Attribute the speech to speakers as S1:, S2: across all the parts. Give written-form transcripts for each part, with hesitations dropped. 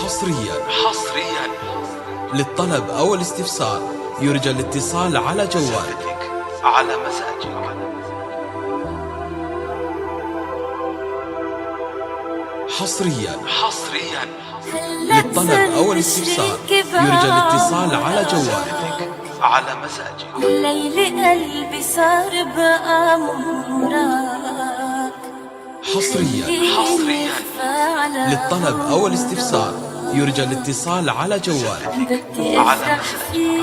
S1: حصريا للطلب أو الاستفسار يرجى الاتصال على جوالك على مزاجك. حصريا للطلب أو الاستفسار يرجى الاتصال على جوالك على مزاجك.
S2: الليل قلبي صار بأمرك.
S1: حصريا للطلب أو الاستفسار يرجى الاتصال على جوالك على مزاجك.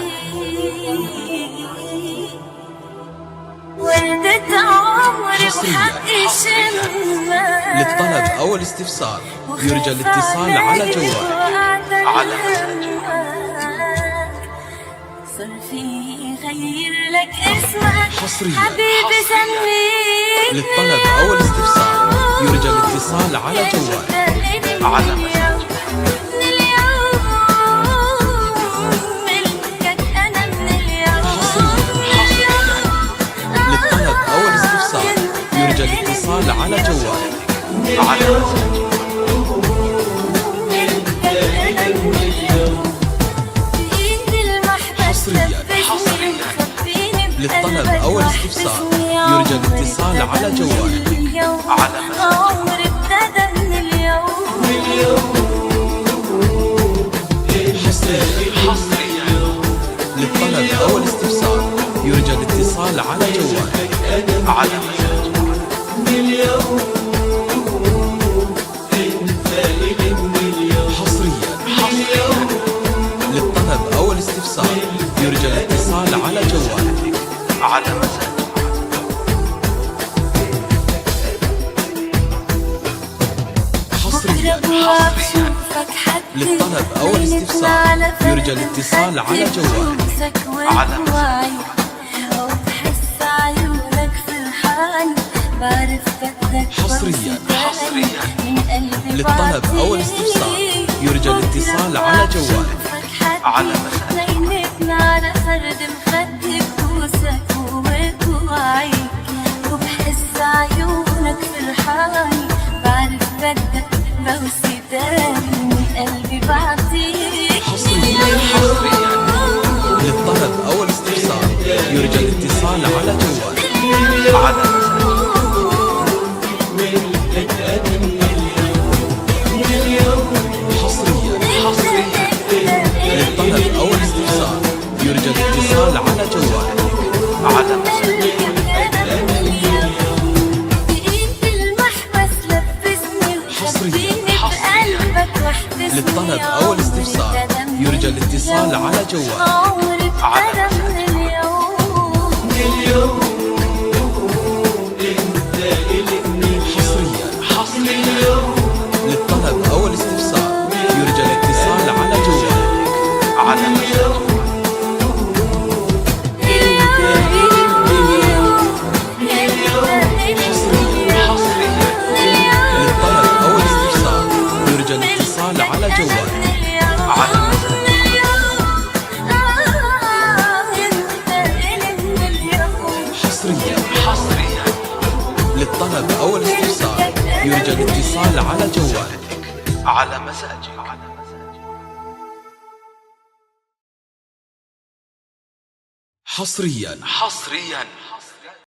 S2: وردة عمري وحقي شمك.
S1: للطلب أو الاستفسار يرجى الاتصال على جوالك على مزاجك.
S2: صار في غير لك اسمك حبيبي سميك.
S1: للطلب أو الاستفسار يرجى الاتصال على جوالك على مزاجك. للطلب أو الاستفسار يرجى الاتصال على جوالك على مزاجك. للطلب أو الاستفسار يرجى الاتصال على جوالك على مزاجك. للطلب أو الاستفسار يرجى الاتصال على جوالك على مزاجك. للطلب أو الاستفسار يرجى الاتصال على جوالك على مزاجك. للطلب أو الاستفسار يرجى الاتصال على جوالك على مزاجك. للطلب أو الاستفسار يرجى الاتصال على جوالك على مزاجك.
S2: وبحس عيونك فرحاني بعرف بدك بوسي داني من قلبي بعطيك.
S1: للطلب أو الاستفسار يرجى الاتصال على جوالك على مزاجك. للطلب أو الاستفسار يرجى الاتصال على جوالك على مزاجك. للطلب أو الاستفسار يرجى الاتصال على جوالك على مزاجك. للطلب أو الاستفسار يرجى الاتصال على جوالك على مزاجك. للطلب أو الاستفسار يرجى الاتصال على جوالك على مزاجك. للطلب أو الاستفسار يرجى الاتصال على جوالك على مزاجك. حصريا